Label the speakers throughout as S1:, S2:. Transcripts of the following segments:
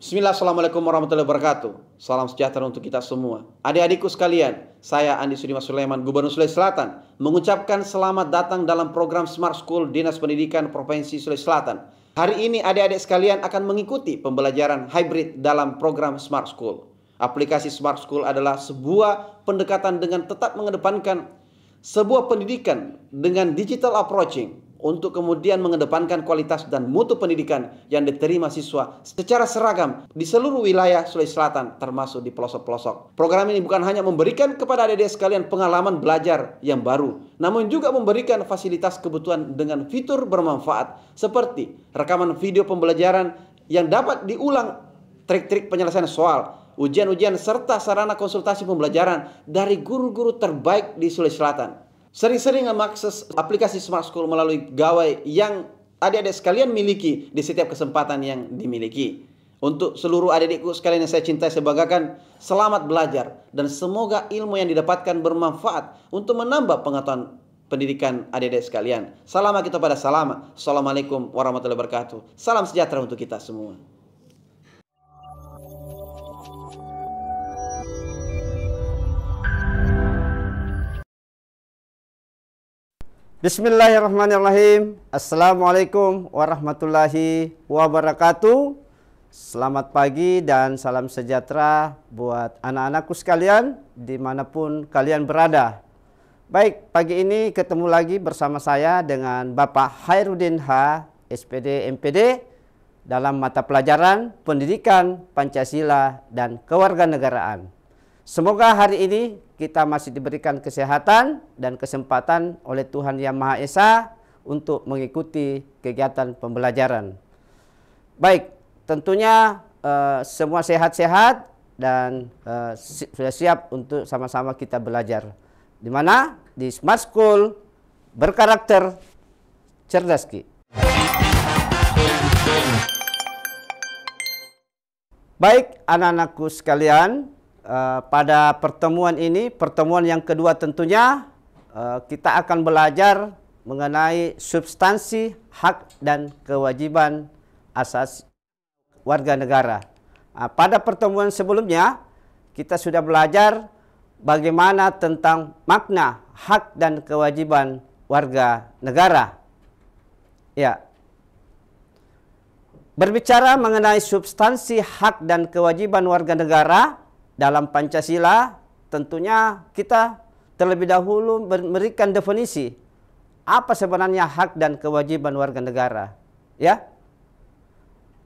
S1: Bismillah, Assalamualaikum warahmatullahi wabarakatuh. Salam sejahtera untuk kita semua. Adik-adikku sekalian, saya Andi Sudimas Sulaiman, Gubernur Sulawesi Selatan, mengucapkan selamat datang dalam program Smart School Dinas Pendidikan Provinsi Sulawesi Selatan. Hari ini adik-adik sekalian akan mengikuti pembelajaran hybrid dalam program Smart School. Aplikasi Smart School adalah sebuah pendekatan dengan tetap mengedepankan sebuah pendidikan dengan digital approaching, untuk kemudian mengedepankan kualitas dan mutu pendidikan yang diterima siswa secara seragam di seluruh wilayah Sulawesi Selatan, termasuk di pelosok-pelosok. Program ini bukan hanya memberikan kepada adik-adik sekalian pengalaman belajar yang baru, namun juga memberikan fasilitas kebutuhan dengan fitur bermanfaat seperti rekaman video pembelajaran yang dapat diulang, trik-trik penyelesaian soal, ujian-ujian, serta sarana konsultasi pembelajaran dari guru-guru terbaik di Sulawesi Selatan. Sering-sering mengakses aplikasi Smart School melalui gawai yang adik-adik sekalian miliki di setiap kesempatan yang dimiliki. Untuk seluruh adik-adikku sekalian yang saya cintai, saya banggakan, selamat belajar dan semoga ilmu yang didapatkan bermanfaat untuk menambah pengetahuan pendidikan adik-adik sekalian. Salam kita pada salam. Assalamualaikum warahmatullahi wabarakatuh. Salam sejahtera untuk kita semua.
S2: Bismillahirrahmanirrahim. Assalamualaikum warahmatullahi wabarakatuh. Selamat pagi dan salam sejahtera buat anak-anakku sekalian dimanapun kalian berada. Baik, pagi ini ketemu lagi bersama saya dengan Bapak Hairudin H, SPD MPD dalam mata pelajaran Pendidikan Pancasila dan Kewarganegaraan. Semoga hari ini kita masih diberikan kesehatan dan kesempatan oleh Tuhan Yang Maha Esa untuk mengikuti kegiatan pembelajaran. Baik, tentunya semua sehat-sehat dan sudah siap untuk sama-sama kita belajar. Di mana? Di Smart School berkarakter cerdas Ki. Baik, anak-anakku sekalian, pada pertemuan ini, pertemuan yang kedua tentunya, kita akan belajar mengenai substansi hak dan kewajiban asasi warga negara. Pada pertemuan sebelumnya, kita sudah belajar bagaimana tentang makna hak dan kewajiban warga negara. Ya. Berbicara mengenai substansi hak dan kewajiban warga negara dalam Pancasila, tentunya kita terlebih dahulu memberikan definisi apa sebenarnya hak dan kewajiban warga negara. Ya,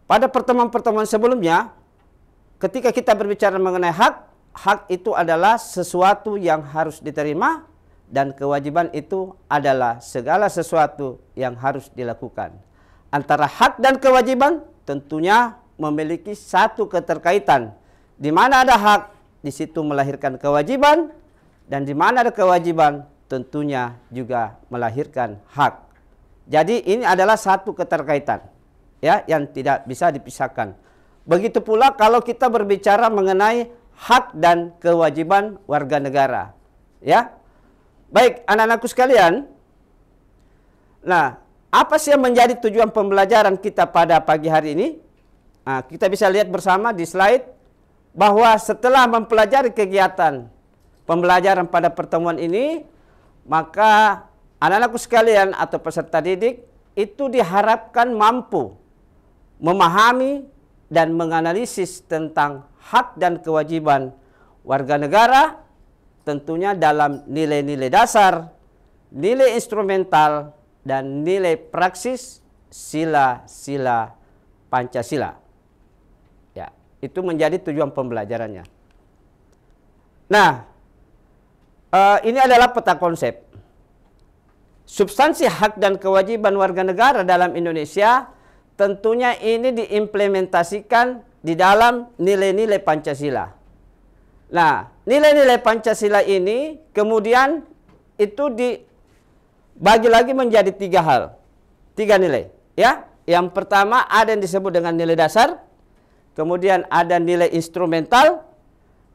S2: pada pertemuan-pertemuan sebelumnya, ketika kita berbicara mengenai hak, hak itu adalah sesuatu yang harus diterima dan kewajiban itu adalah segala sesuatu yang harus dilakukan. Antara hak dan kewajiban tentunya memiliki satu keterkaitan. Di mana ada hak, di situ melahirkan kewajiban, dan di mana ada kewajiban, tentunya juga melahirkan hak. Jadi ini adalah satu keterkaitan, ya, yang tidak bisa dipisahkan. Begitu pula kalau kita berbicara mengenai hak dan kewajiban warga negara, ya. Baik, anak-anakku sekalian. Nah, apa sih yang menjadi tujuan pembelajaran kita pada pagi hari ini? Nah, kita bisa lihat bersama di slide bahwa setelah mempelajari kegiatan pembelajaran pada pertemuan ini, maka anak-anakku sekalian atau peserta didik itu diharapkan mampu memahami dan menganalisis tentang hak dan kewajiban warga negara, tentunya dalam nilai-nilai dasar, nilai instrumental, dan nilai praksis sila-sila Pancasila. Itu menjadi tujuan pembelajarannya. Nah, ini adalah peta konsep. Substansi hak dan kewajiban warga negara dalam Indonesia tentunya ini diimplementasikan di dalam nilai-nilai Pancasila. Nah, nilai-nilai Pancasila ini kemudian itu dibagi lagi menjadi tiga nilai. Ya, yang pertama ada yang disebut dengan nilai dasar. Kemudian ada nilai instrumental,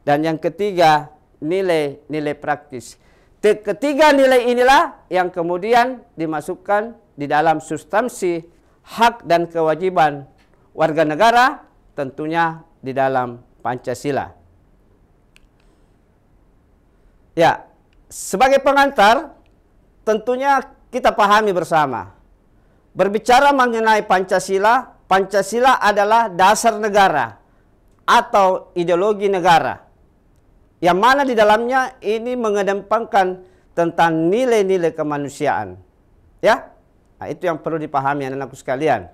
S2: dan yang ketiga nilai-nilai praktis. Ketiga nilai inilah yang kemudian dimasukkan di dalam substansi hak dan kewajiban warga negara tentunya di dalam Pancasila. Ya, sebagai pengantar, tentunya kita pahami bersama. Berbicara mengenai Pancasila, Pancasila adalah dasar negara atau ideologi negara. Yang mana di dalamnya ini mengedepankan tentang nilai-nilai kemanusiaan. Ya, nah, itu yang perlu dipahami anak-anakku sekalian.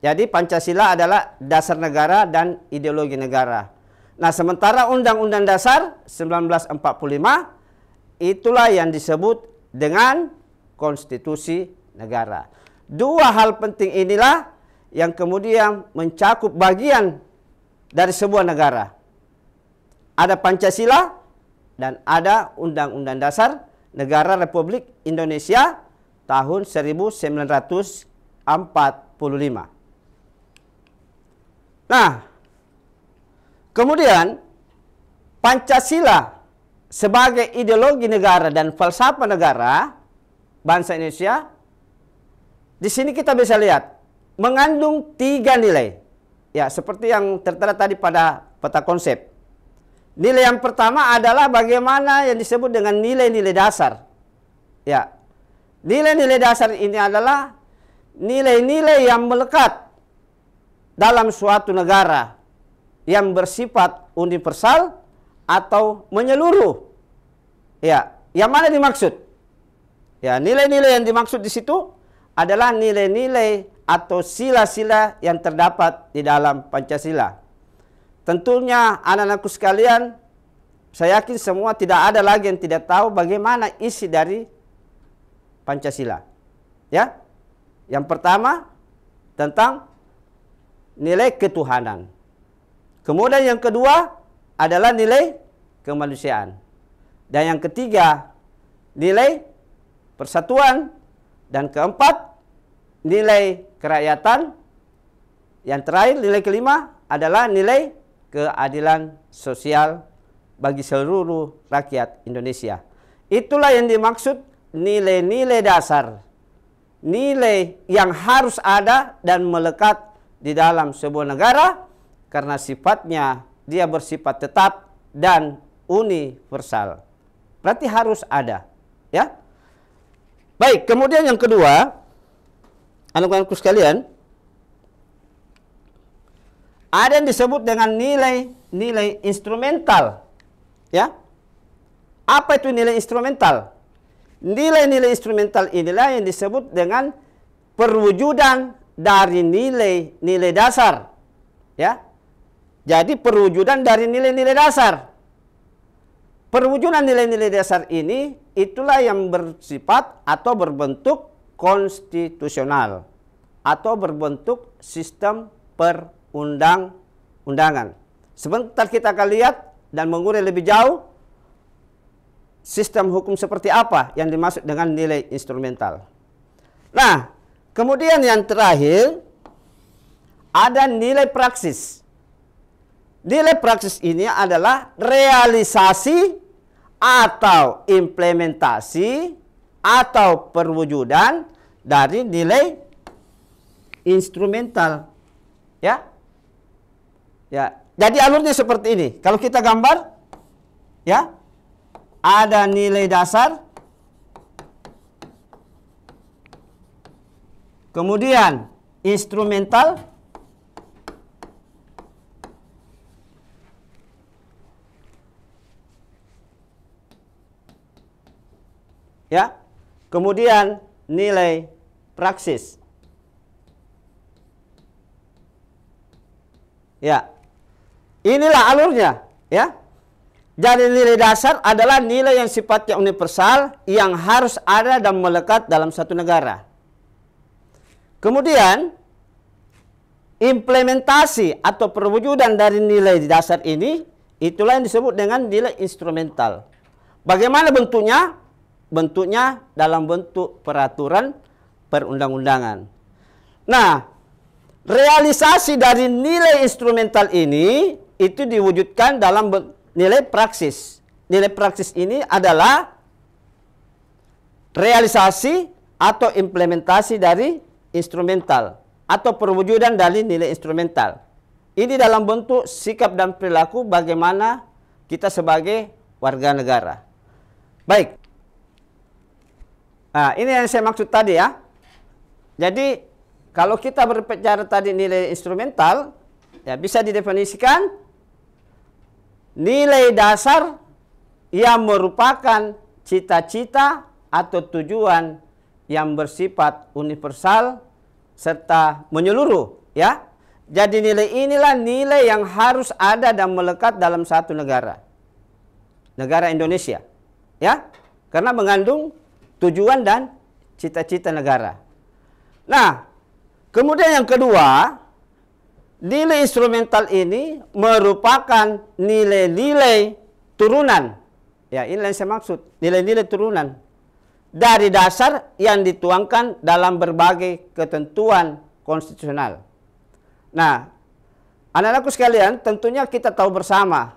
S2: Jadi Pancasila adalah dasar negara dan ideologi negara. Nah, sementara Undang-Undang Dasar 1945 itulah yang disebut dengan konstitusi negara. Dua hal penting inilah yang kemudian mencakup bagian dari sebuah negara. Ada Pancasila dan ada Undang-Undang Dasar Negara Republik Indonesia tahun 1945. Nah, kemudian Pancasila sebagai ideologi negara dan falsafah negara bangsa Indonesia, di sini kita bisa lihat mengandung 3 nilai. Ya, seperti yang tertera tadi pada peta konsep. Nilai yang pertama adalah bagaimana yang disebut dengan nilai-nilai dasar. Ya, nilai-nilai dasar ini adalah nilai-nilai yang melekat dalam suatu negara yang bersifat universal atau menyeluruh. Ya, yang mana dimaksud? Ya, nilai-nilai yang dimaksud di situ adalah nilai-nilai atau sila-sila yang terdapat di dalam Pancasila. Tentunya anak-anakku sekalian, saya yakin semua tidak ada lagi yang tidak tahu bagaimana isi dari Pancasila. Ya, yang pertama tentang nilai ketuhanan. Kemudian yang kedua adalah nilai kemanusiaan. Dan yang ketiga nilai persatuan. Dan keempat nilai kerakyatan. Yang terakhir nilai kelima adalah nilai keadilan sosial bagi seluruh rakyat Indonesia. Itulah yang dimaksud nilai-nilai dasar. Nilai yang harus ada dan melekat di dalam sebuah negara karena sifatnya dia bersifat tetap dan universal. Berarti harus ada, ya. Baik, kemudian yang kedua, anak-anakku sekalian, ada yang disebut dengan nilai instrumental. Ya. Apa itu nilai instrumental? Nilai-nilai instrumental inilah yang disebut dengan perwujudan dari nilai-nilai dasar. Ya. Jadi perwujudan dari nilai-nilai dasar. Perwujudan nilai-nilai dasar ini itulah yang bersifat atau berbentuk konstitusional atau berbentuk sistem perundang-undangan. Sebentar kita akan lihat dan mengurai lebih jauh sistem hukum seperti apa yang dimaksud dengan nilai instrumental. Nah, kemudian yang terakhir ada nilai praksis. Nilai praksis ini adalah realisasi atau implementasi atau perwujudan dari nilai instrumental. Ya. Ya. Jadi alurnya seperti ini. Kalau kita gambar, ya, ada nilai dasar, kemudian instrumental, ya, kemudian nilai praksis. Ya, inilah alurnya, ya. Jadi nilai dasar adalah nilai yang sifatnya universal yang harus ada dan melekat dalam satu negara. Kemudian implementasi atau perwujudan dari nilai dasar ini itulah yang disebut dengan nilai instrumental. Bagaimana bentuknya? Bentuknya dalam bentuk peraturan perundang-undangan. Nah, realisasi dari nilai instrumental ini itu diwujudkan dalam nilai praksis. Nilai praksis ini adalah realisasi atau implementasi dari instrumental atau perwujudan dari nilai instrumental. Ini dalam bentuk sikap dan perilaku bagaimana kita sebagai warga negara. Baik. Nah, ini yang saya maksud tadi ya. Jadi, kalau kita berbicara tadi nilai instrumental, ya bisa didefinisikan nilai dasar yang merupakan cita-cita atau tujuan yang bersifat universal serta menyeluruh, ya. Jadi nilai inilah nilai yang harus ada dan melekat dalam satu negara. Negara Indonesia. Ya. Karena mengandung tujuan dan cita-cita negara. Nah, kemudian yang kedua, nilai instrumental ini merupakan nilai-nilai turunan. Ya, ini yang saya maksud, nilai-nilai turunan dari dasar yang dituangkan dalam berbagai ketentuan konstitusional. Nah, anak-anakku sekalian, tentunya kita tahu bersama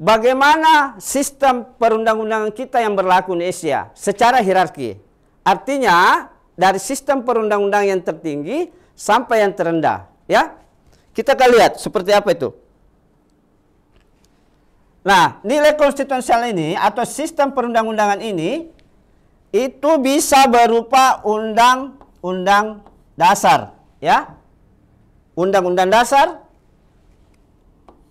S2: bagaimana sistem perundang-undangan kita yang berlaku di Indonesia secara hierarki. Artinya, dari sistem perundang-undangan yang tertinggi sampai yang terendah. Ya, kita akan lihat seperti apa itu. Nah, nilai konstitusional ini atau sistem perundang-undangan ini itu bisa berupa undang-undang dasar, ya. Undang-Undang Dasar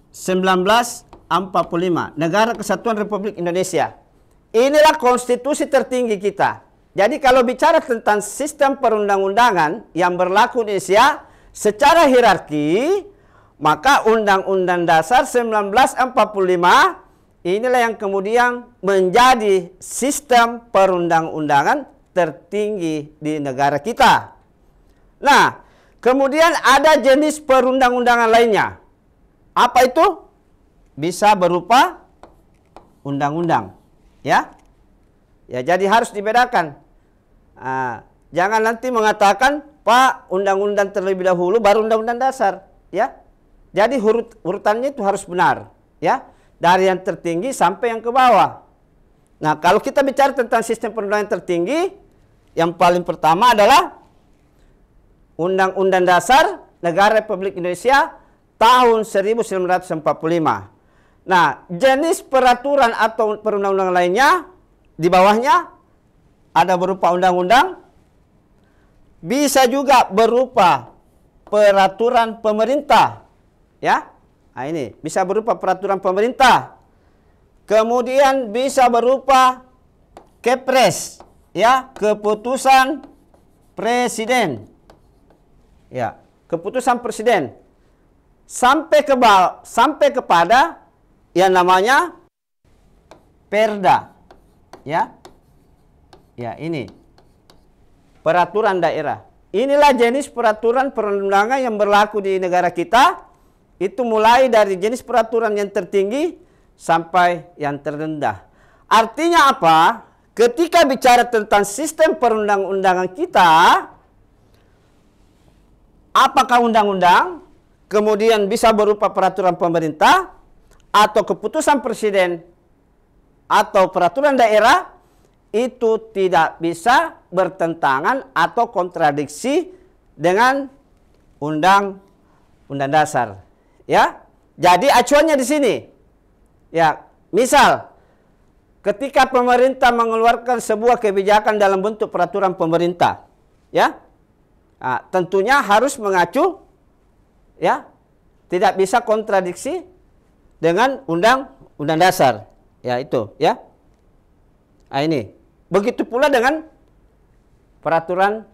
S2: 1945, Negara Kesatuan Republik Indonesia. Inilah konstitusi tertinggi kita. Jadi kalau bicara tentang sistem perundang-undangan yang berlaku di Indonesia secara hierarki, maka Undang-Undang Dasar 1945 inilah yang kemudian menjadi sistem perundang-undangan tertinggi di negara kita. Nah, kemudian ada jenis perundang-undangan lainnya. Apa itu? Bisa berupa undang-undang. Ya. Ya, jadi harus dibedakan. Jangan nanti mengatakan, Pak, undang-undang terlebih dahulu baru undang-undang dasar. Ya. Jadi urutannya itu harus benar. Ya. Dari yang tertinggi sampai yang ke bawah. Nah, kalau kita bicara tentang sistem perundangan tertinggi, yang paling pertama adalah Undang-Undang Dasar Negara Republik Indonesia tahun 1945. Nah, jenis peraturan atau perundang-undangan lainnya di bawahnya ada berupa undang-undang, bisa juga berupa peraturan pemerintah. Ya. Nah, ini bisa berupa peraturan pemerintah. Kemudian bisa berupa Kepres, ya, keputusan presiden. Ya, keputusan presiden sampai kepada yang namanya Perda. Ya. Ya, ini peraturan daerah. Inilah jenis peraturan perundang-undangan yang berlaku di negara kita. Itu mulai dari jenis peraturan yang tertinggi sampai yang terendah. Artinya apa? Ketika bicara tentang sistem perundang-undangan kita, apakah undang-undang, kemudian bisa berupa peraturan pemerintah, atau keputusan presiden, atau peraturan daerah, itu tidak bisa bertentangan atau kontradiksi dengan undang-undang dasar. Ya, jadi acuannya di sini. Ya, misal ketika pemerintah mengeluarkan sebuah kebijakan dalam bentuk peraturan pemerintah, ya, nah, tentunya harus mengacu, ya, tidak bisa kontradiksi dengan undang-undang dasar. Ya, itu, ya. Nah, ini. Begitu pula dengan peraturan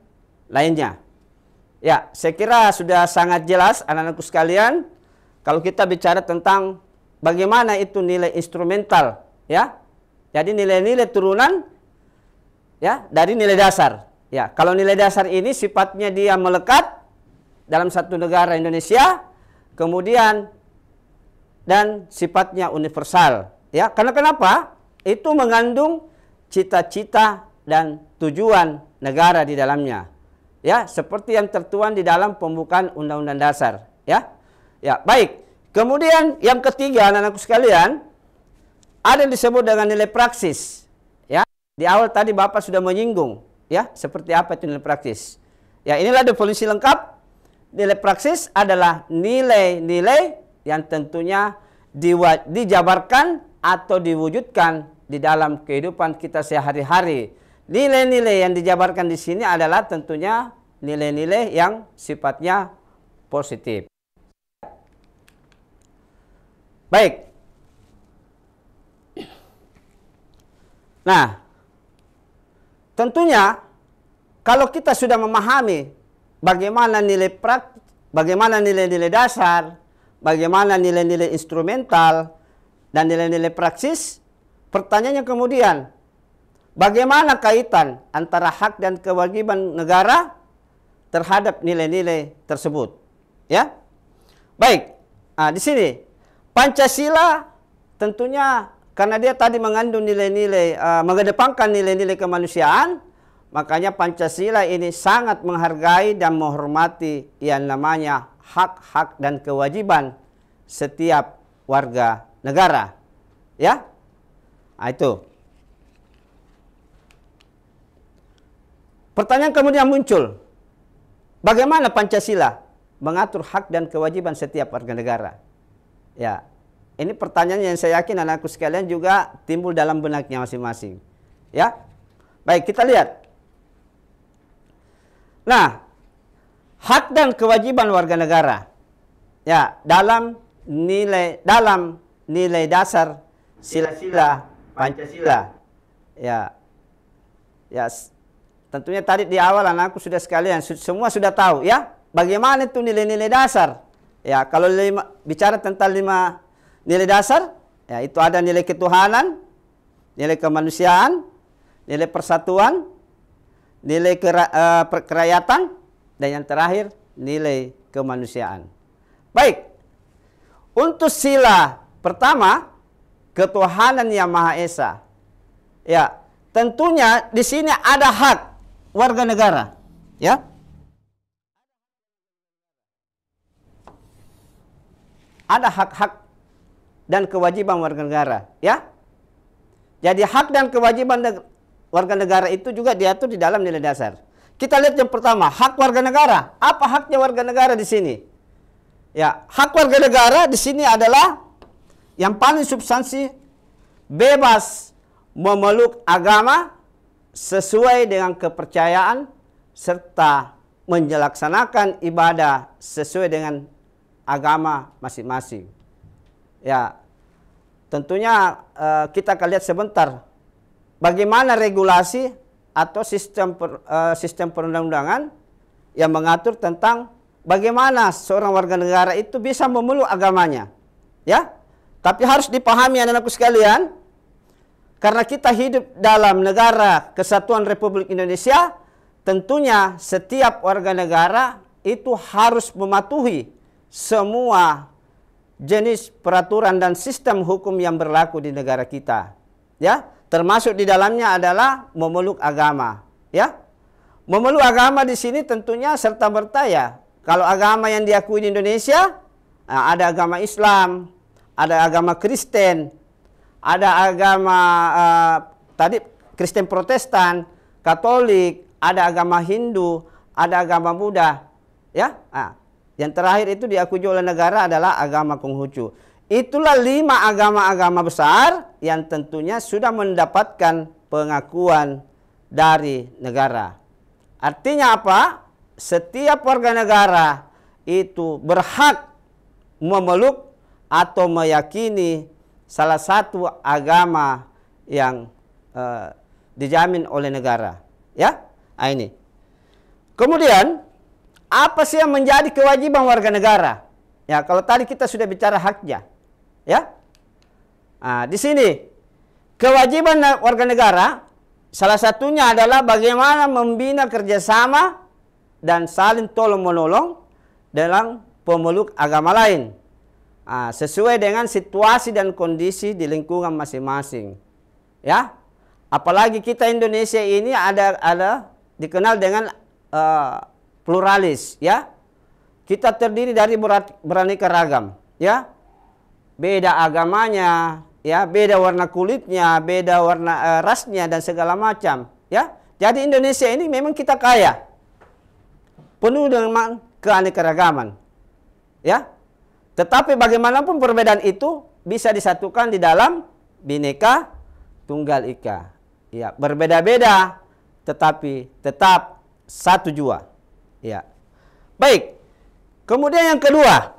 S2: lainnya. Ya, saya kira sudah sangat jelas anak-anakku sekalian kalau kita bicara tentang bagaimana itu nilai instrumental, ya. Jadi nilai-nilai turunan, ya, dari nilai dasar. Ya, kalau nilai dasar ini sifatnya dia melekat dalam satu negara Indonesia, kemudian dan sifatnya universal. Ya, karena kenapa? Itu mengandung cita-cita dan tujuan negara di dalamnya. Ya, seperti yang tertuang di dalam pembukaan Undang-Undang Dasar. Ya, ya, baik. Kemudian yang ketiga, anak-anakku sekalian, ada yang disebut dengan nilai praksis. Ya, di awal tadi Bapak sudah menyinggung. Ya, seperti apa itu nilai praksis. Ya, inilah definisi lengkap Nilai praksis adalah nilai-nilai yang tentunya dijabarkan atau diwujudkan di dalam kehidupan kita sehari-hari. Nilai-nilai yang dijabarkan di sini adalah tentunya nilai-nilai yang sifatnya positif. Baik. Nah, tentunya kalau kita sudah memahami bagaimana nilai-nilai dasar, bagaimana nilai-nilai instrumental, dan nilai-nilai praksis, pertanyaannya kemudian, bagaimana kaitan antara hak dan kewajiban negara terhadap nilai-nilai tersebut? Ya, baik. Nah, di sini Pancasila tentunya karena dia tadi mengandung nilai-nilai, mengedepankan nilai-nilai kemanusiaan, makanya Pancasila ini sangat menghargai dan menghormati yang namanya hak-hak dan kewajiban setiap warga negara. Ya, nah, itu. Pertanyaan kemudian muncul, bagaimana Pancasila mengatur hak dan kewajiban setiap warga negara? Ya, ini pertanyaan yang saya yakin anakku sekalian juga timbul dalam benaknya masing-masing. Ya, baik, kita lihat. Nah, hak dan kewajiban warga negara, ya, dalam nilai dasar sila-sila Pancasila. Ya, tentunya tadi di awal anakku sudah sekalian semua sudah tahu, ya, bagaimana itu nilai-nilai dasar. Ya, kalau bicara tentang 5 nilai dasar, ya, itu ada nilai ketuhanan, nilai kemanusiaan, nilai persatuan, nilai kerakyatan, dan yang terakhir nilai kemanusiaan. Baik, untuk sila pertama, ketuhanan yang Maha Esa. Ya, tentunya di sini ada hak warga negara, ya. Ada hak-hak dan kewajiban warga negara, ya. Jadi hak dan kewajiban warga negara itu juga diatur di dalam nilai dasar. Kita lihat yang pertama, hak warga negara. Apa haknya warga negara di sini? Ya, hak warga negara di sini adalah yang paling substansi, bebas memeluk agama sesuai dengan kepercayaan serta menjelaksanakan ibadah sesuai dengan agama masing-masing. Ya, tentunya kita akan lihat sebentar bagaimana regulasi atau sistem perundang-undangan yang mengatur tentang bagaimana seorang warga negara itu bisa memeluk agamanya. Ya, tapi harus dipahami anak-anakku sekalian, karena kita hidup dalam negara Kesatuan Republik Indonesia, tentunya setiap warga negara itu harus mematuhi semua jenis peraturan dan sistem hukum yang berlaku di negara kita. Ya, termasuk di dalamnya adalah memeluk agama. Ya, memeluk agama di sini tentunya serta merta, ya. Kalau agama yang diakui di Indonesia, ada agama Islam, ada agama Kristen, ada agama tadi Kristen Protestan, Katolik, ada agama Hindu, ada agama Buddha. Ya, yang terakhir itu diakui oleh negara adalah agama Konghucu. Itulah 5 agama-agama besar yang tentunya sudah mendapatkan pengakuan dari negara. Artinya apa? Setiap warga negara itu berhak memeluk atau meyakini salah satu agama yang dijamin oleh negara. Ya, ini. Kemudian apa sih yang menjadi kewajiban warga negara? Ya, kalau tadi kita sudah bicara haknya, ya. Nah, di sini kewajiban warga negara salah satunya adalah bagaimana membina kerjasama dan saling tolong-menolong dalam pemeluk agama lain, sesuai dengan situasi dan kondisi di lingkungan masing-masing. Ya, apalagi kita Indonesia ini ada dikenal dengan pluralis, ya. Kita terdiri dari beraneka ragam, ya. Beda agamanya, ya, beda warna kulitnya, beda warna rasnya dan segala macam, ya. Jadi Indonesia ini memang kita kaya, penuh dengan keanekaragaman. Ya. Tetapi bagaimanapun perbedaan itu bisa disatukan di dalam Bhinneka Tunggal Ika. Ya, berbeda-beda tetapi tetap satu jua. Ya. Baik. Kemudian yang kedua.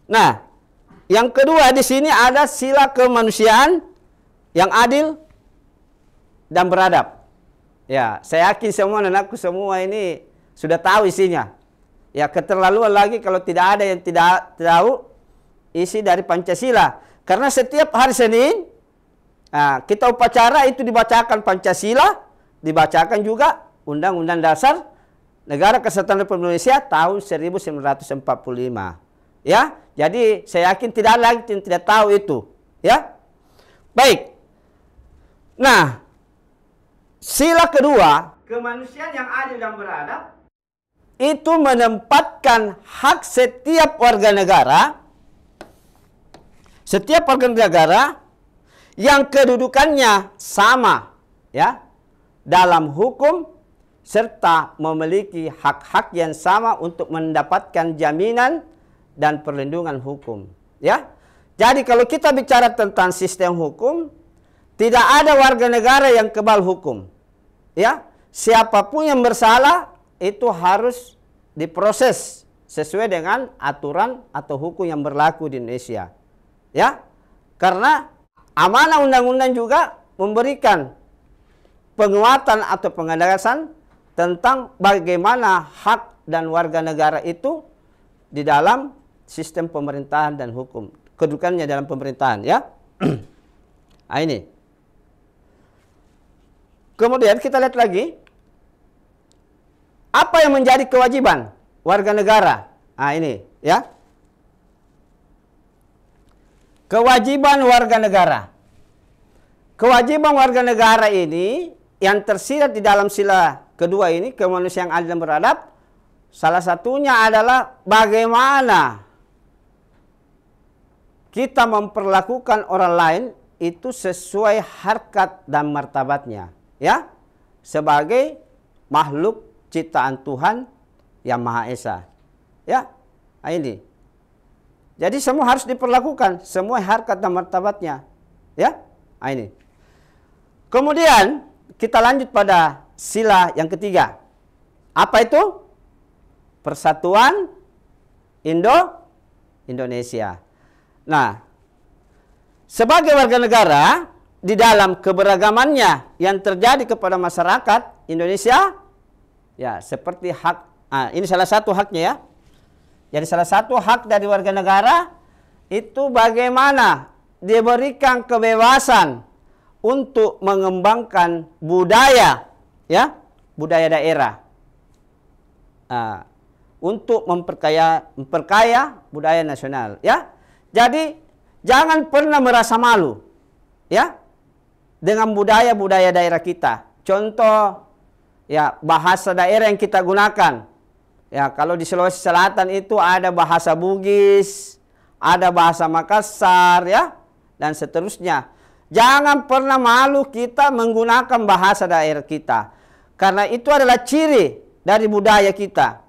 S2: Nah, yang kedua di sini ada sila kemanusiaan yang adil dan beradab. Ya, saya yakin semua anakku semua ini sudah tahu isinya. Ya, keterlaluan lagi kalau tidak ada yang tidak tahu isi dari Pancasila. Karena setiap hari Senin kita upacara itu dibacakan Pancasila, dibacakan juga Undang-Undang Dasar Negara Kesatuan Republik Indonesia tahun 1945. Ya, jadi saya yakin tidak ada lagi yang tidak tahu itu. Ya, baik. Nah, sila kedua, kemanusiaan yang adil dan beradab, itu menempatkan hak setiap warga negara yang kedudukannya sama, ya, dalam hukum serta memiliki hak-hak yang sama untuk mendapatkan jaminan dan perlindungan hukum, ya. Jadi kalau kita bicara tentang sistem hukum, tidak ada warga negara yang kebal hukum, ya. Siapapun yang bersalah itu harus diproses sesuai dengan aturan atau hukum yang berlaku di Indonesia, ya. Karena amanah undang-undang juga memberikan penguatan atau pengawasan tentang bagaimana hak dan warga negara itu di dalam sistem pemerintahan dan hukum, kedudukannya dalam pemerintahan, ya. Nah, ini. Kemudian kita lihat lagi apa yang menjadi kewajiban warga negara. Nah, ini, ya. Kewajiban warga negara. Kewajiban warga negara ini yang tersirat di dalam sila kedua ini, kemanusiaan adil dan beradab, salah satunya adalah bagaimana kita memperlakukan orang lain itu sesuai harkat dan martabatnya, ya, sebagai makhluk ciptaan Tuhan yang Maha Esa, ya. Nah, ini. Jadi semua harus diperlakukan semua harkat dan martabatnya, ya. Nah, ini. Kemudian kita lanjut pada sila yang ketiga. Apa itu? Persatuan Indonesia. Nah, sebagai warga negara di dalam keberagamannya yang terjadi kepada masyarakat Indonesia, ya, seperti hak, ini salah satu haknya, ya. Jadi salah satu hak dari warga negara itu bagaimana diberikan kebebasan untuk mengembangkan budaya, ya, budaya daerah, untuk memperkaya budaya nasional, ya. Jadi jangan pernah merasa malu, ya, dengan budaya-budaya daerah kita. Contoh, ya, bahasa daerah yang kita gunakan. Ya, kalau di Sulawesi Selatan itu ada bahasa Bugis, ada bahasa Makassar, ya, dan seterusnya. Jangan pernah malu kita menggunakan bahasa daerah kita, karena itu adalah ciri dari budaya kita,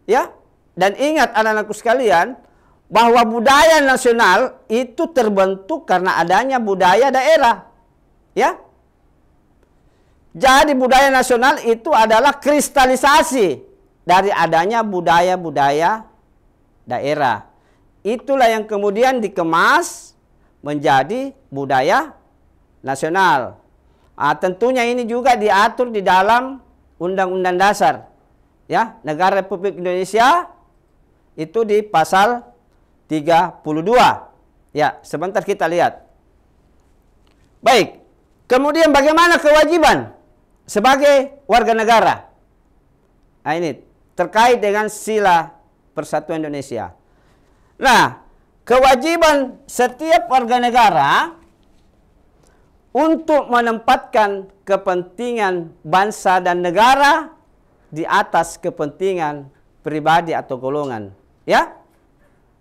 S2: ya. Dan ingat anak-anakku sekalian, bahwa budaya nasional itu terbentuk karena adanya budaya daerah, ya. Jadi budaya nasional itu adalah kristalisasi dari adanya budaya-budaya daerah. Itulah yang kemudian dikemas menjadi budaya nasional. Tentunya ini juga diatur di dalam Undang-Undang Dasar, ya, Negara Republik Indonesia itu di pasal 32. Ya, sebentar kita lihat. Baik. Kemudian bagaimana kewajiban sebagai warga negara? Nah, ini terkait dengan sila Persatuan Indonesia. Nah, kewajiban setiap warga negara untuk menempatkan kepentingan bangsa dan negara di atas kepentingan pribadi atau golongan, ya.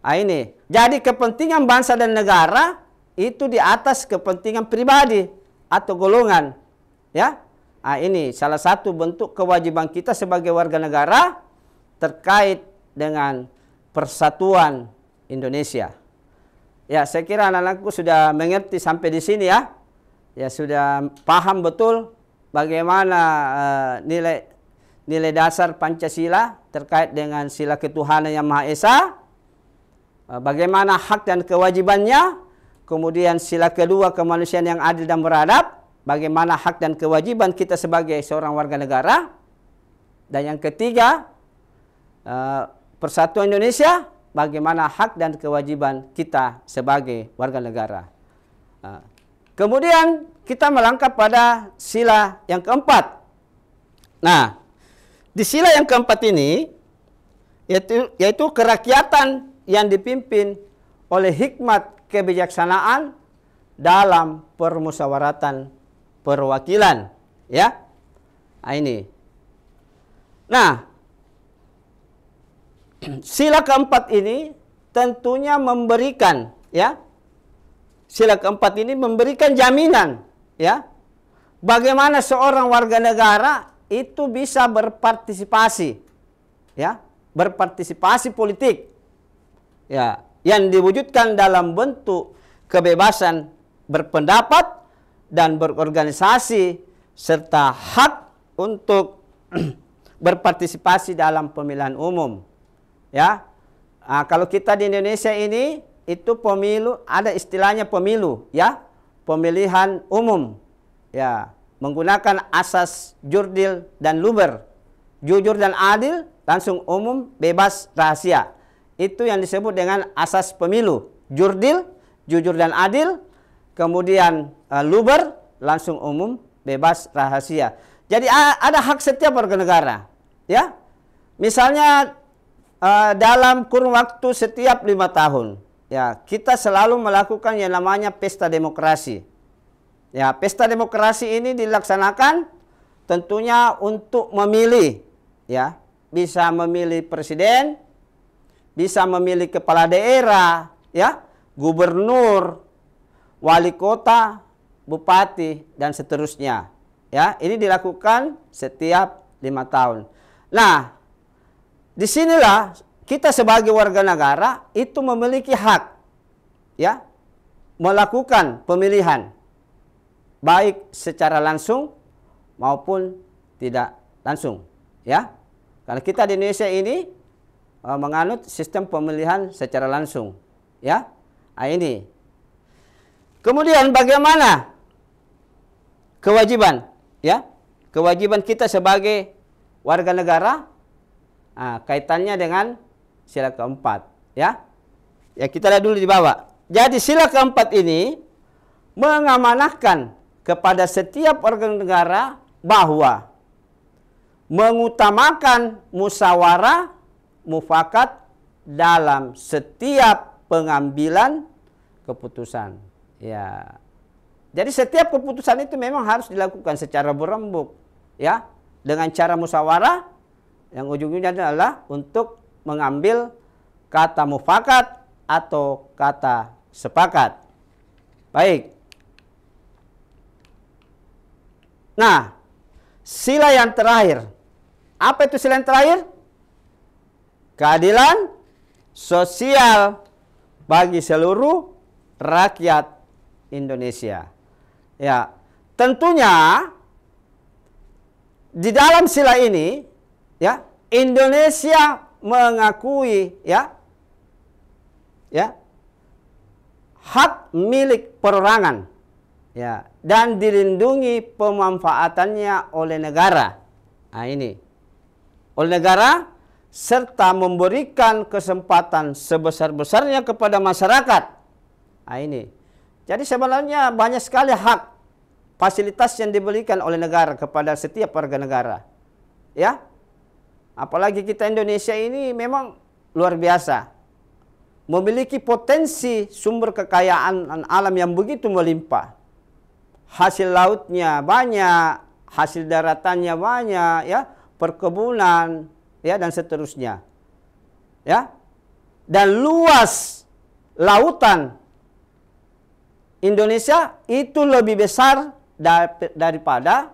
S2: Nah, ini. Jadi kepentingan bangsa dan negara itu di atas kepentingan pribadi atau golongan, ya. Nah, ini salah satu bentuk kewajiban kita sebagai warga negara terkait dengan persatuan Indonesia. Ya, saya kira anak-anakku sudah mengerti sampai di sini ya. Ya, sudah paham betul bagaimana nilai dasar Pancasila terkait dengan sila ketuhanan yang Maha Esa, bagaimana hak dan kewajibannya, kemudian sila kedua kemanusiaan yang adil dan beradab, bagaimana hak dan kewajiban kita sebagai seorang warga negara, dan yang ketiga persatuan Indonesia, bagaimana hak dan kewajiban kita sebagai warga negara. Kemudian kita melangkah pada sila yang keempat. Nah, di sila yang keempat ini yaitu kerakyatan yang dipimpin oleh hikmat kebijaksanaan dalam permusyawaratan perwakilan, ya. Nah, ini. Nah, sila keempat ini tentunya memberikan, ya, sila keempat ini memberikan jaminan, ya, bagaimana seorang warga negara itu bisa berpartisipasi, ya, berpartisipasi politik, ya, yang diwujudkan dalam bentuk kebebasan berpendapat dan berorganisasi serta hak untuk berpartisipasi dalam pemilihan umum. Ya, kalau kita di Indonesia ini itu pemilu, ada istilahnya pemilu, ya, pemilihan umum, ya, menggunakan asas jurdil dan luber, jujur dan adil, langsung umum, bebas, rahasia. Itu yang disebut dengan asas pemilu, jurdil, jujur dan adil, kemudian luber, langsung umum, bebas, rahasia. Jadi ada hak setiap warga negara, ya. Misalnya dalam kurun waktu setiap 5 tahun, ya, kita selalu melakukan yang namanya pesta demokrasi. Ya, pesta demokrasi ini dilaksanakan tentunya untuk memilih, ya, bisa memilih presiden, bisa memilih kepala daerah, ya, gubernur, wali kota, bupati, dan seterusnya. Ya, ini dilakukan setiap 5 tahun. Nah, disinilah kita sebagai warga negara itu memiliki hak, ya, melakukan pemilihan baik secara langsung maupun tidak langsung, ya. Karena kita di Indonesia ini menganut sistem pemilihan secara langsung, ya. Nah, ini. Kemudian bagaimana kewajiban, ya, kewajiban kita sebagai warga negara? Kaitannya dengan sila keempat, ya. Ya, kita lihat dulu di bawah. Jadi sila keempat ini mengamanahkan kepada setiap warga negara bahwa mengutamakan musyawarah mufakat dalam setiap pengambilan keputusan. Ya. Jadi setiap keputusan itu memang harus dilakukan secara berembuk, ya, dengan cara musyawarah yang ujung-ujungnya adalah untuk mengambil kata mufakat atau kata sepakat. Baik. Nah, sila yang terakhir. Apa itu sila yang terakhir? Keadilan sosial bagi seluruh rakyat Indonesia. Ya, tentunya di dalam sila ini, ya, Indonesia mengakui, ya, hak milik perorangan, ya, dan dilindungi pemanfaatannya oleh negara. Nah, ini oleh negara serta memberikan kesempatan sebesar-besarnya kepada masyarakat. Nah, ini. Jadi sebenarnya banyak sekali hak fasilitas yang diberikan oleh negara kepada setiap warga negara. Ya. Apalagi kita Indonesia ini memang luar biasa. Memiliki potensi sumber kekayaan alam yang begitu melimpah. Hasil lautnya banyak, hasil daratannya banyak, ya, perkebunan, ya, dan seterusnya. Ya. Dan luas lautan Indonesia itu lebih besar daripada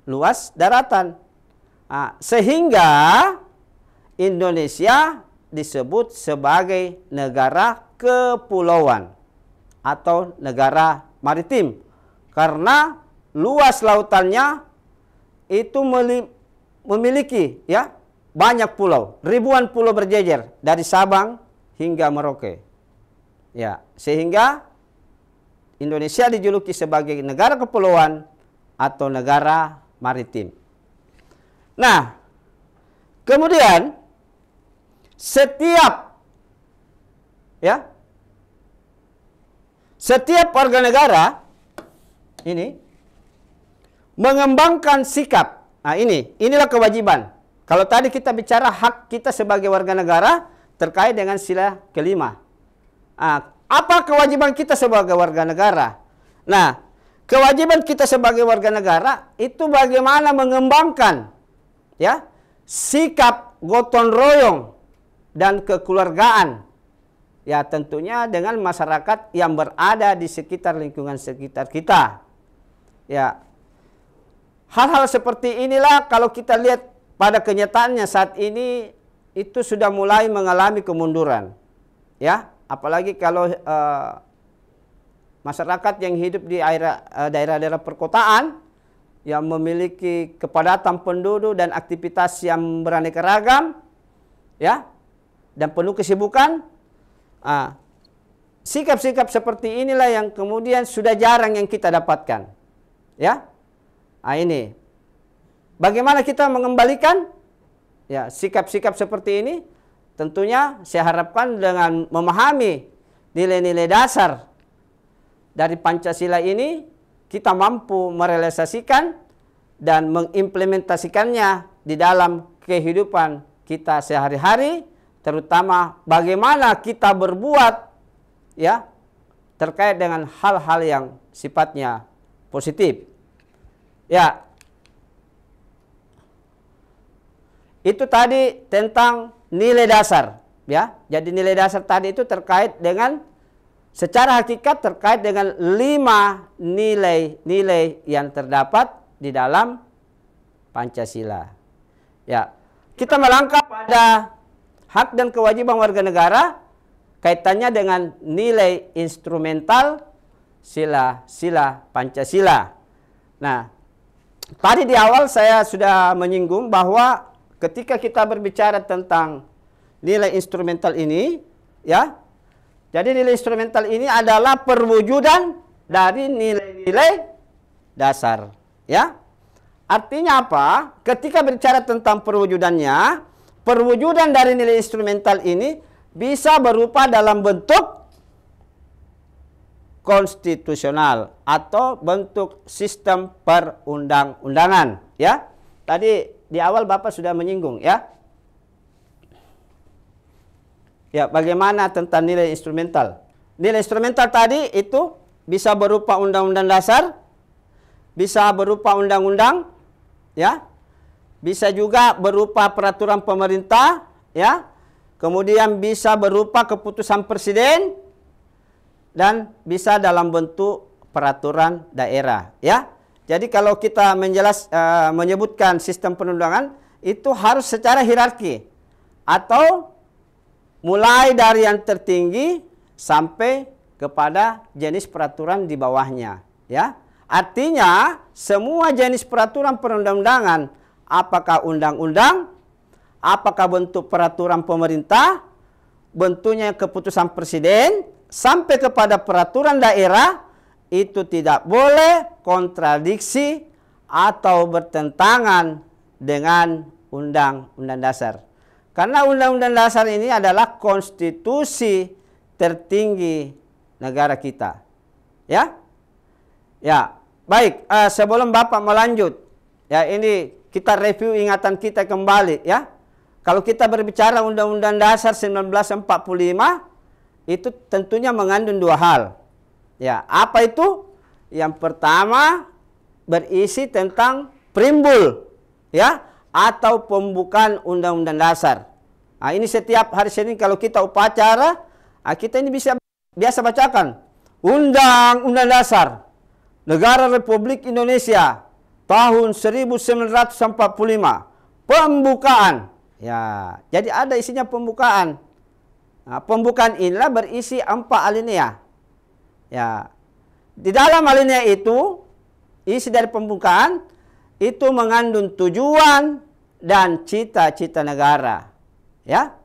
S2: luas daratan. Nah, sehingga Indonesia disebut sebagai negara kepulauan atau negara maritim karena luas lautannya itu memiliki ya banyak pulau, ribuan pulau berjejer dari Sabang hingga Merauke. Ya, sehingga Indonesia dijuluki sebagai negara kepulauan atau negara maritim. Nah, kemudian setiap warga negara ini mengembangkan sikap. Nah, inilah kewajiban. Kalau tadi kita bicara hak kita sebagai warga negara terkait dengan sila kelima. Nah, apa kewajiban kita sebagai warga negara? Nah, kewajiban kita sebagai warga negara itu bagaimana mengembangkan ya sikap gotong royong dan kekeluargaan. Ya, tentunya dengan masyarakat yang berada di sekitar lingkungan sekitar kita. Ya, hal-hal seperti inilah kalau kita lihat pada kenyataannya saat ini itu sudah mulai mengalami kemunduran. Ya, apalagi kalau masyarakat yang hidup di daerah-daerah perkotaan yang memiliki kepadatan penduduk dan aktivitas yang beraneka ragam, ya, dan penuh kesibukan. Sikap-sikap seperti inilah yang kemudian sudah jarang yang kita dapatkan. Ya, ini bagaimana kita mengembalikan ya sikap-sikap seperti ini? Tentunya saya harapkan dengan memahami nilai-nilai dasar dari Pancasila ini kita mampu merealisasikan dan mengimplementasikannya di dalam kehidupan kita sehari-hari, terutama bagaimana kita berbuat ya terkait dengan hal-hal yang sifatnya positif. Ya, itu tadi tentang nilai dasar, ya. Jadi nilai dasar tadi itu terkait dengan secara hakikat terkait dengan 5 nilai-nilai yang terdapat di dalam Pancasila. Ya, kita melangkah pada hak dan kewajiban warga negara kaitannya dengan nilai instrumental sila Pancasila. Nah, tadi di awal saya sudah menyinggung bahwa ketika kita berbicara tentang nilai instrumental ini, ya, jadi nilai instrumental ini adalah perwujudan dari nilai-nilai dasar, ya. Artinya apa? Ketika berbicara tentang perwujudannya, perwujudan dari nilai instrumental ini bisa berupa dalam bentuk konstitusional atau bentuk sistem perundang-undangan, ya. Tadi di awal Bapak sudah menyinggung, ya. Ya, bagaimana tentang nilai instrumental? Nilai instrumental tadi itu bisa berupa undang-undang dasar, bisa berupa undang-undang, ya. Bisa juga berupa peraturan pemerintah, ya. Kemudian bisa berupa keputusan presiden dan bisa dalam bentuk peraturan daerah, ya. Jadi kalau kita menyebutkan sistem perundangan itu harus secara hierarki atau mulai dari yang tertinggi sampai kepada jenis peraturan di bawahnya, ya. Artinya semua jenis peraturan perundang-undangan, apakah undang-undang, apakah bentuk peraturan pemerintah, bentuknya keputusan presiden, sampai kepada peraturan daerah, itu tidak boleh kontradiksi atau bertentangan dengan undang-undang dasar. Karena undang-undang dasar ini adalah konstitusi tertinggi negara kita. Ya? Ya, baik, sebelum Bapak melanjut, ya ini kita review ingatan kita kembali, ya. Kalau kita berbicara Undang-Undang Dasar 1945, itu tentunya mengandung 2 hal. Ya, apa itu? Yang pertama berisi tentang preambul, ya, atau pembukaan Undang-Undang Dasar. Nah, ini setiap hari Senin kalau kita upacara, kita ini biasa bacakan Undang-Undang Dasar Negara Republik Indonesia tahun 1945, pembukaan. Ya, jadi ada isinya pembukaan. Nah, pembukaan inilah berisi 4 alinea. Ya, di dalam alinea itu, isi dari pembukaan itu mengandung tujuan dan cita-cita negara. Ya,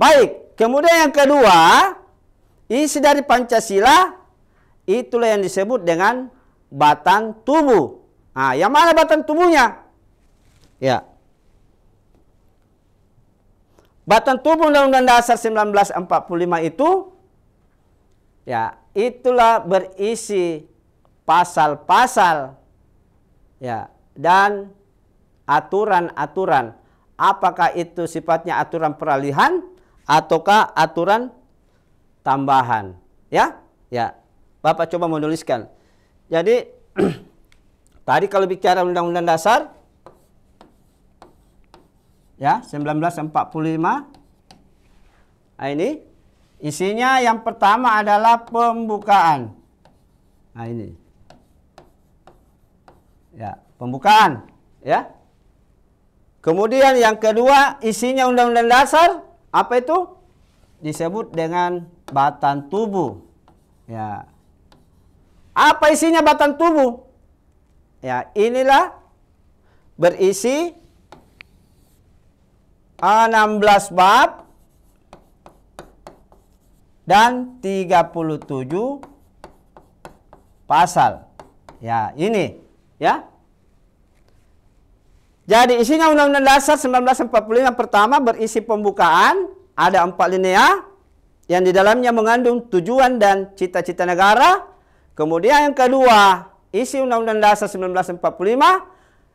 S2: baik. Kemudian yang kedua, isi dari Pancasila itulah yang disebut dengan batang tubuh. Nah, yang mana batang tubuhnya? Ya. Batang tubuh Undang-Undang Dasar 1945 itu, ya, itulah berisi pasal-pasal, ya, dan aturan-aturan. Apakah itu sifatnya aturan peralihan ataukah aturan tambahan? Ya, ya. Bapak coba menuliskan. Jadi tadi kalau bicara Undang-Undang Dasar, ya, 1945. Nah, ini isinya yang pertama adalah pembukaan. Nah, ini. Ya, pembukaan, ya. Kemudian yang kedua, isinya Undang-Undang Dasar apa itu? Disebut dengan batang tubuh. Ya. Apa isinya batang tubuh? Ya, inilah berisi 16 bab dan 37 pasal. Ya, ini, ya. Jadi isinya Undang-Undang Dasar 1945 yang pertama berisi pembukaan, ada 4 linear yang di dalamnya mengandung tujuan dan cita-cita negara. Kemudian yang kedua, isi Undang-Undang Dasar 1945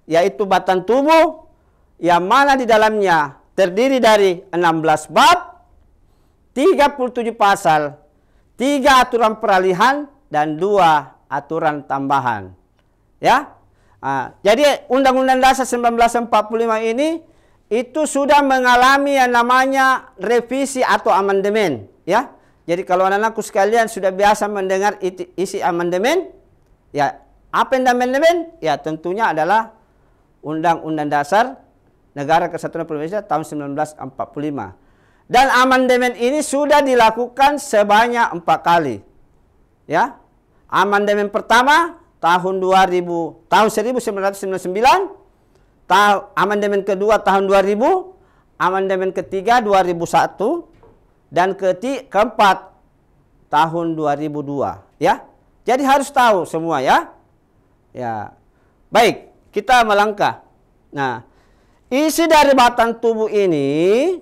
S2: yaitu batang tubuh yang mana di dalamnya terdiri dari 16 bab, 37 pasal, 3 aturan peralihan, dan 2 aturan tambahan. Ya, jadi Undang-Undang Dasar 1945 ini itu sudah mengalami yang namanya revisi atau amandemen. Ya, jadi kalau anak-anakku sekalian sudah biasa mendengar isi amandemen, ya, apa yang amandemen? Ya, tentunya adalah Undang-Undang Dasar Negara Kesatuan Republik Indonesia tahun 1945. Dan amandemen ini sudah dilakukan sebanyak 4 kali. Ya. Amandemen pertama tahun 1999, amandemen kedua tahun 2000, amandemen ketiga 2001, dan keempat tahun 2002. Ya. Jadi harus tahu semua, ya. Ya. Baik, kita melangkah. Nah, isi dari batang tubuh ini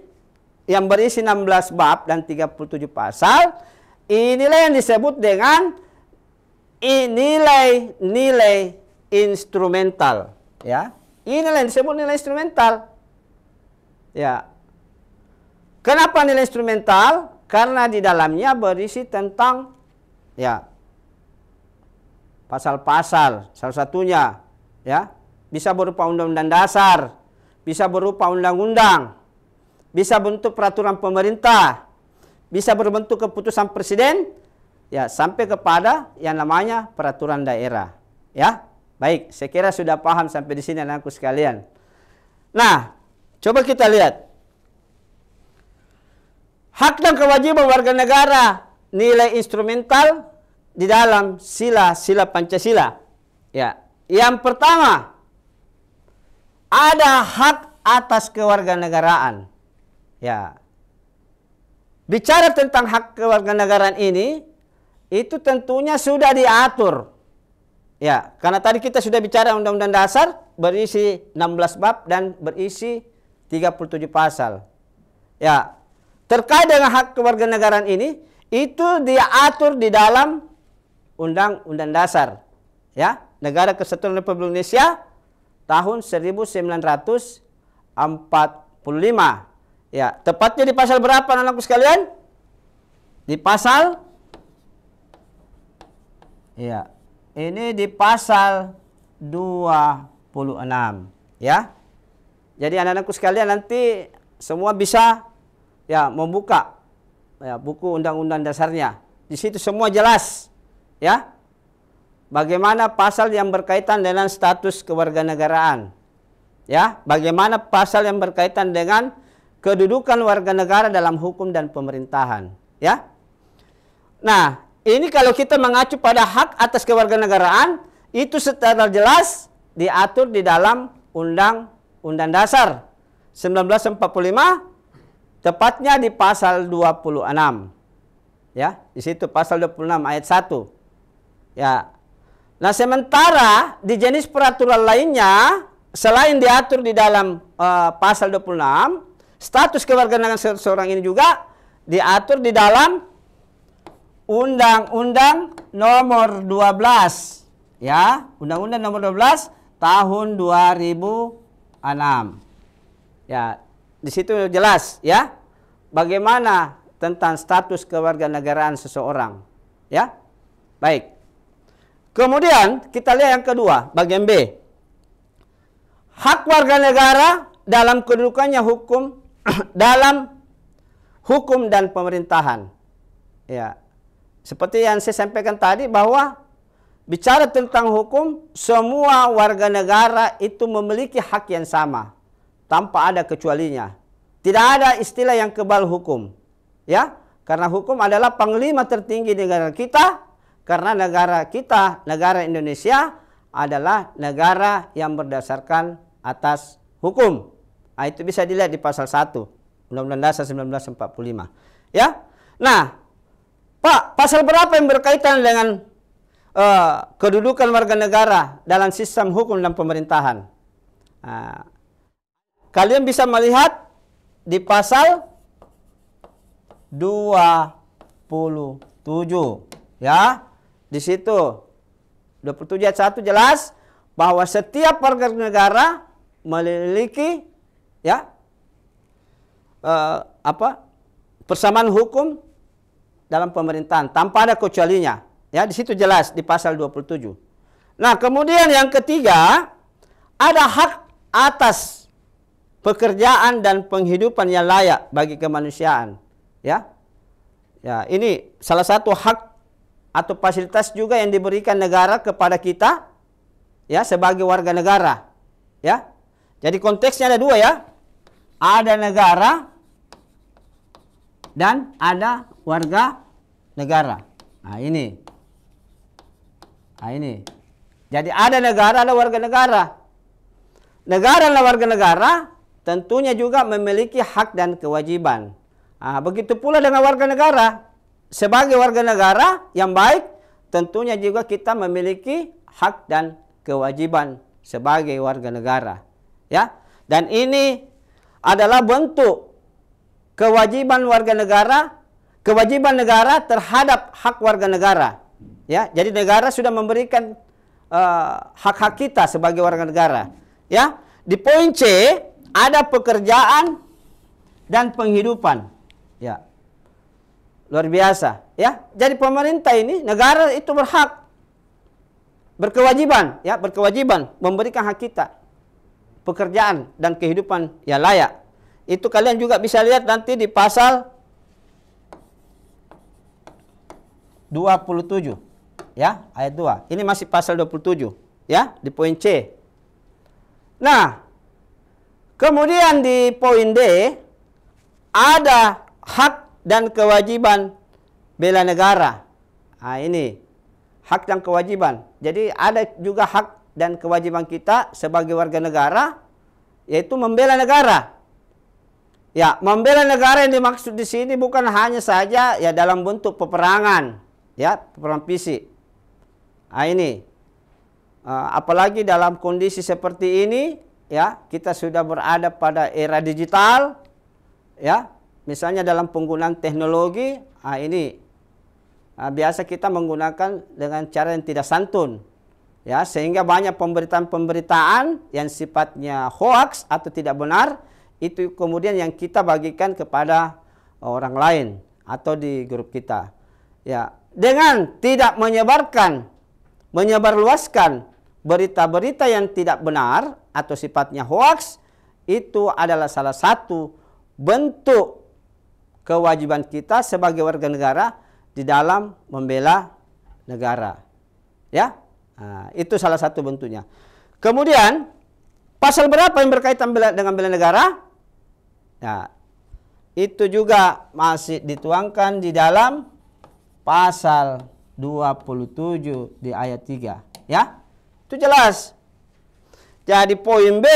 S2: yang berisi 16 bab dan 37 pasal, inilah yang disebut dengan nilai-nilai instrumental, ya. Inilah yang disebut nilai instrumental. Ya. Kenapa nilai instrumental? Karena di dalamnya berisi tentang, ya, pasal-pasal, salah satunya, ya, bisa berupa undang-undang dasar, bisa berupa undang-undang, bisa bentuk peraturan pemerintah, bisa berbentuk keputusan presiden, ya, sampai kepada yang namanya peraturan daerah. Ya, baik, saya kira sudah paham sampai di sini anakku sekalian. Nah, coba kita lihat hak dan kewajiban warga negara, nilai instrumental di dalam sila-sila Pancasila. Ya, yang pertama ada hak atas kewarganegaraan. Ya. Bicara tentang hak kewarganegaraan ini, itu tentunya sudah diatur. Ya, karena tadi kita sudah bicara Undang-Undang Dasar berisi 16 bab dan berisi 37 pasal. Ya. Terkait dengan hak kewarganegaraan ini, itu diatur di dalam Undang-Undang Dasar, ya, Negara Kesatuan Republik Indonesia tahun 1945. Ya, tepatnya di pasal berapa anak-anakku sekalian? Di pasal, ya, ini di pasal 26, ya. Jadi anak-anakku sekalian nanti semua bisa, ya, membuka, ya, buku Undang-Undang Dasarnya. Di situ semua jelas, ya. Bagaimana pasal yang berkaitan dengan status kewarganegaraan, ya. Bagaimana pasal yang berkaitan dengan kedudukan warga negara dalam hukum dan pemerintahan. Ya. Nah, ini kalau kita mengacu pada hak atas kewarganegaraan, itu secara jelas diatur di dalam Undang-Undang Dasar 1945, tepatnya di pasal 26. Ya, di situ pasal 26 ayat 1. Ya. Nah, sementara di jenis peraturan lainnya, selain diatur di dalam pasal 26, status kewarganegaraan seseorang ini juga diatur di dalam Undang-Undang Nomor 12. Ya, Undang-Undang Nomor 12 tahun 2006. Ya, di situ jelas ya bagaimana tentang status kewarganegaraan seseorang. Ya. Baik. Kemudian kita lihat yang kedua, bagian B. Hak warga negara dalam kedudukannya hukum dalam hukum dan pemerintahan. Ya. Seperti yang saya sampaikan tadi bahwa bicara tentang hukum, semua warga negara itu memiliki hak yang sama tanpa ada kecualinya. Tidak ada istilah yang kebal hukum. Ya, karena hukum adalah panglima tertinggi negara kita, karena negara kita, negara Indonesia adalah negara yang berdasarkan atas hukum. Nah, itu bisa dilihat di pasal 1 Undang-Undang Dasar 1945. Ya. Nah, Pak, pasal berapa yang berkaitan dengan kedudukan warga negara dalam sistem hukum dan pemerintahan? Nah, kalian bisa melihat di pasal 27. Ya. Di situ 27 ayat 1 jelas bahwa setiap warga negara memiliki ya persamaan hukum dalam pemerintahan tanpa ada kecualinya. Ya, di situ jelas di pasal 27. Nah, kemudian yang ketiga, ada hak atas pekerjaan dan penghidupan yang layak bagi kemanusiaan. Ya. Ya, ini salah satu hak atau fasilitas juga yang diberikan negara kepada kita ya sebagai warga negara. Ya. Jadi konteksnya ada dua ya. Ada negara dan ada warga negara. Nah, ini. Nah, ini. Jadi ada negara, ada warga negara. Negara dan warga negara tentunya juga memiliki hak dan kewajiban. Nah, begitu pula dengan warga negara. Sebagai warga negara yang baik, tentunya juga kita memiliki hak dan kewajiban sebagai warga negara. Ya. Dan ini adalah bentuk kewajiban warga negara, kewajiban negara terhadap hak warga negara. Ya, jadi negara sudah memberikan hak-hak kita sebagai warga negara. Ya, di poin C ada pekerjaan dan penghidupan. Ya, luar biasa. Ya, jadi pemerintah ini, negara itu berkewajiban, ya, berkewajiban memberikan hak kita, pekerjaan dan kehidupan yang layak. Itu kalian juga bisa lihat nanti di pasal 27. Ya, ayat 2. Ini masih pasal 27. Ya, di poin C. Nah, kemudian di poin D, ada hak dan kewajiban bela negara. Nah, ini hak dan kewajiban. Jadi ada juga hak dan kewajiban kita sebagai warga negara, yaitu membela negara. Ya, membela negara yang dimaksud di sini bukan hanya saja ya dalam bentuk peperangan, ya, peperangan fisik. Nah, ini apalagi dalam kondisi seperti ini, ya, kita sudah berada pada era digital, ya, misalnya dalam penggunaan teknologi. Nah, ini biasa kita menggunakan dengan cara yang tidak santun, ya, sehingga banyak pemberitaan-pemberitaan yang sifatnya hoax atau tidak benar, itu kemudian yang kita bagikan kepada orang lain atau di grup kita. Ya, dengan tidak menyebarluaskan berita-berita yang tidak benar atau sifatnya hoax, itu adalah salah satu bentuk kewajiban kita sebagai warga negara di dalam membela negara. Ya, nah, itu salah satu bentuknya. Kemudian pasal berapa yang berkaitan dengan bela negara? Ya, itu juga masih dituangkan di dalam pasal 27 di ayat 3, ya. Itu jelas. Jadi poin B,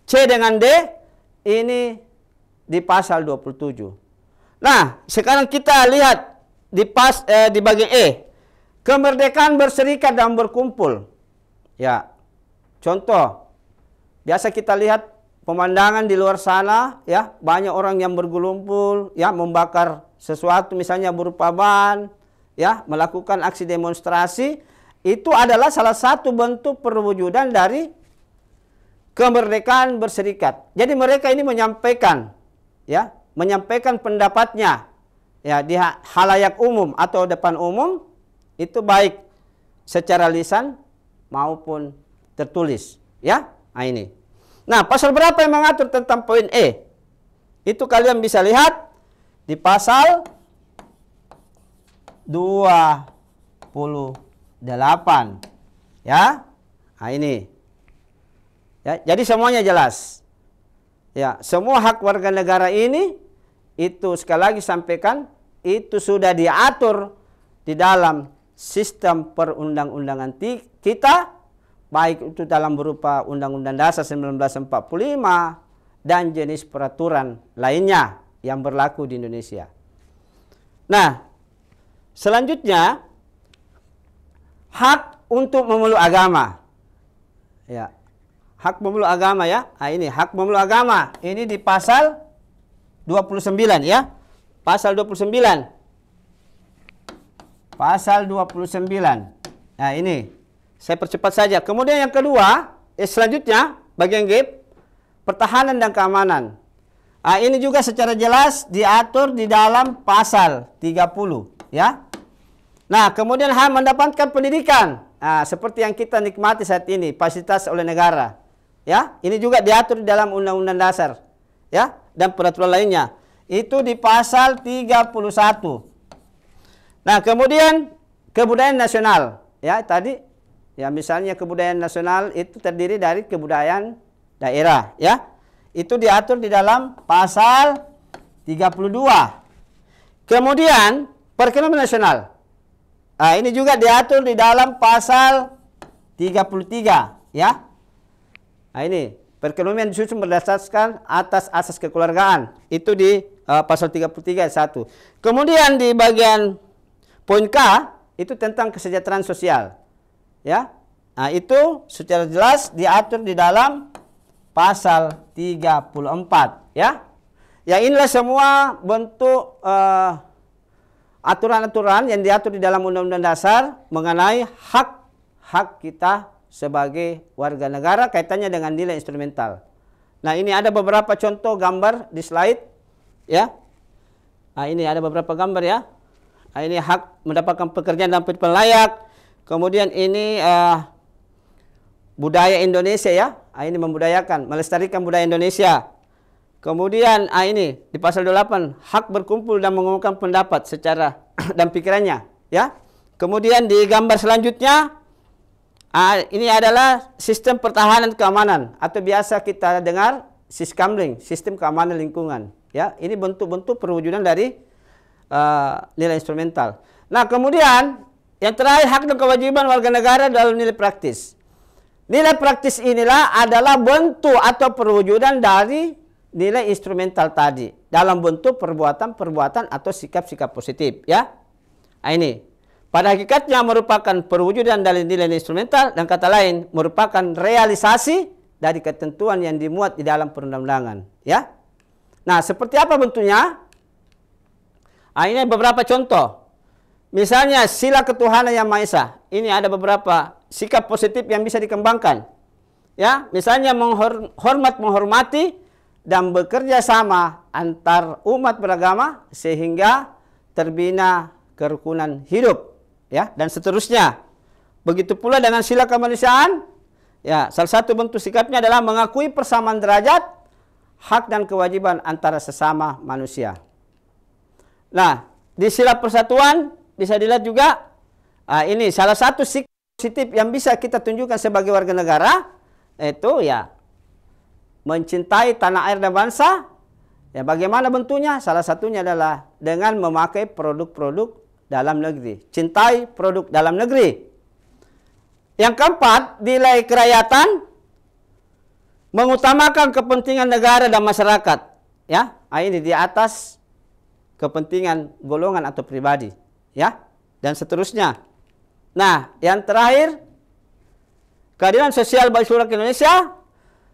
S2: C dengan D ini di pasal 27. Nah, sekarang kita lihat di bagian E. Kemerdekaan berserikat dan berkumpul. Ya. Contoh, biasa kita lihat pemandangan di luar sana, ya, banyak orang yang bergelumpul, ya, membakar sesuatu misalnya berupa ban, ya, melakukan aksi demonstrasi. Itu adalah salah satu bentuk perwujudan dari kemerdekaan berserikat. Jadi mereka ini menyampaikan, ya, menyampaikan pendapatnya, ya, di halayak umum atau depan umum, itu baik secara lisan maupun tertulis, ya. Nah, ini. Nah, pasal berapa yang mengatur tentang poin E? Itu kalian bisa lihat di pasal 28, ya. Nah, ini. Ya, jadi semuanya jelas. Ya, semua hak warga negara ini itu sekali lagi sampaikan itu sudah diatur di dalam sistem perundang-undangan kita, baik itu dalam berupa Undang-Undang Dasar 1945 dan jenis peraturan lainnya yang berlaku di Indonesia. Nah, selanjutnya hak untuk memeluk agama. Ya. Hak memeluk agama, ya. Nah, ini hak memeluk agama. Ini di pasal 29, ya. Pasal 29. Pasal 29. Nah, ini saya percepat saja. Kemudian yang kedua, selanjutnya bagian G, pertahanan dan keamanan. Nah, ini juga secara jelas diatur di dalam pasal 30, ya. Nah, kemudian hak mendapatkan pendidikan. Nah, seperti yang kita nikmati saat ini, fasilitas oleh negara. Ya, ini juga diatur di dalam Undang-Undang Dasar, ya, dan peraturan lainnya. Itu di pasal 31. Nah, kemudian kebudayaan nasional, ya, tadi, ya, misalnya kebudayaan nasional itu terdiri dari kebudayaan daerah, ya. Itu diatur di dalam pasal 32. Kemudian perekonomian nasional. Nah, ini juga diatur di dalam pasal 33, ya. Nah, ini perekonomian disusun berdasarkan atas asas kekeluargaan. Itu di pasal 33 ayat 1. Kemudian di bagian poin K itu tentang kesejahteraan sosial. Ya. Nah, itu secara jelas diatur di dalam pasal 34, ya. Ya, inilah semua bentuk aturan-aturan yang diatur di dalam Undang-Undang Dasar mengenai hak kita sebagai warga negara kaitannya dengan nilai instrumental. Nah, ini ada beberapa contoh gambar di slide, ya. Nah, ini ada beberapa gambar, ya. Nah, ini hak mendapatkan pekerjaan dan kehidupan layak. Kemudian ini budaya Indonesia, ya. Nah, ini membudayakan, melestarikan budaya Indonesia. Kemudian ini di pasal 28 hak berkumpul dan mengumumkan pendapat secara dan pikirannya, ya. Kemudian di gambar selanjutnya ini adalah sistem pertahanan keamanan atau biasa kita dengar Siskamling, sistem keamanan lingkungan, ya. Ini bentuk-bentuk perwujudan dari nilai instrumental. Nah, kemudian yang terakhir hak dan kewajiban warga negara dalam nilai praktis. Nilai praktis inilah adalah bentuk atau perwujudan dari nilai instrumental tadi dalam bentuk perbuatan-perbuatan atau sikap-sikap positif, ya. Nah, ini pada hakikatnya merupakan perwujudan dari nilai instrumental dan kata lain merupakan realisasi dari ketentuan yang dimuat di dalam perundang-undangan, ya. Nah, seperti apa bentuknya? Nah, ini beberapa contoh. Misalnya sila ketuhanan yang Maha Esa. Ini ada beberapa sikap positif yang bisa dikembangkan. Ya, misalnya menghormati dan bekerja sama antar umat beragama sehingga terbina kerukunan hidup, ya, dan seterusnya. Begitu pula dengan sila kemanusiaan. Ya, salah satu bentuk sikapnya adalah mengakui persamaan derajat, hak dan kewajiban antara sesama manusia. Nah, di sila persatuan bisa dilihat juga, ini salah satu sikap positif yang bisa kita tunjukkan sebagai warga negara, itu ya mencintai tanah air dan bangsa, Ya, bagaimana bentuknya? Salah satunya adalah dengan memakai produk-produk dalam negeri. Cintai produk dalam negeri. Yang keempat, nilai kerakyatan, mengutamakan kepentingan negara dan masyarakat. Ya, ini di atas kepentingan golongan atau pribadi. Ya, dan seterusnya. Nah, yang terakhir, keadilan sosial bagi seluruh Indonesia.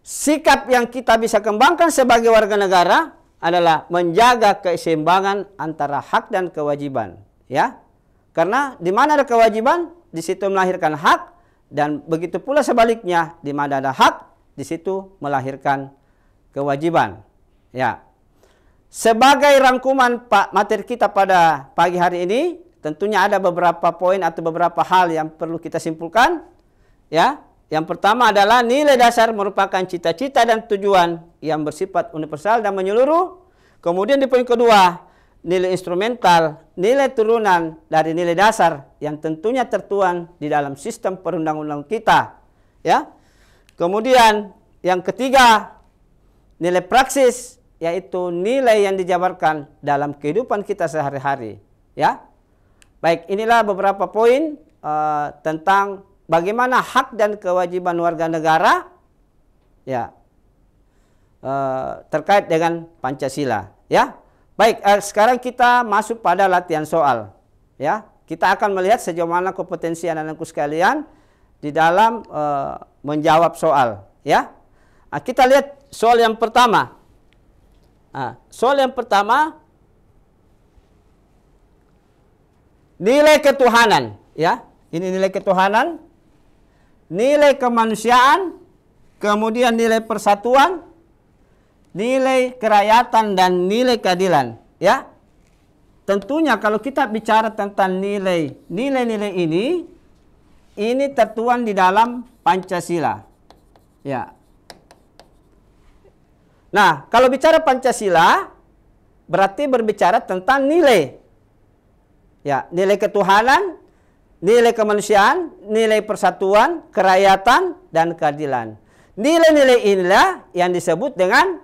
S2: Sikap yang kita bisa kembangkan sebagai warga negara adalah menjaga keseimbangan antara hak dan kewajiban, ya. Karena di mana ada kewajiban, di situ melahirkan hak, dan begitu pula sebaliknya, di mana ada hak, di situ melahirkan kewajiban, ya. Sebagai rangkuman materi kita pada pagi hari ini, tentunya ada beberapa poin atau beberapa hal yang perlu kita simpulkan, ya. Yang pertama adalah nilai dasar merupakan cita-cita dan tujuan yang bersifat universal dan menyeluruh. Kemudian di poin kedua, nilai instrumental, nilai turunan dari nilai dasar yang tentunya tertuang di dalam sistem perundang-undangan kita. Ya. Kemudian yang ketiga, nilai praksis, yaitu nilai yang dijabarkan dalam kehidupan kita sehari-hari. Ya. Baik, inilah beberapa poin tentang bagaimana hak dan kewajiban warga negara, ya, terkait dengan Pancasila, ya. Baik, sekarang kita masuk pada latihan soal, ya. Kita akan melihat sejauh mana kompetensi anak-anakku sekalian di dalam menjawab soal, ya. Nah, kita lihat soal yang pertama. Nah, soal yang pertama, nilai ketuhanan, ya. Ini nilai ketuhanan, nilai kemanusiaan, kemudian nilai persatuan, nilai kerakyatan, dan nilai keadilan. Ya, tentunya kalau kita bicara tentang nilai-nilai ini tertuang di dalam Pancasila. Ya. Nah, kalau bicara Pancasila, berarti berbicara tentang nilai. Ya, nilai ketuhanan, nilai kemanusiaan, nilai persatuan, kerakyatan, dan keadilan. Nilai-nilai inilah yang disebut dengan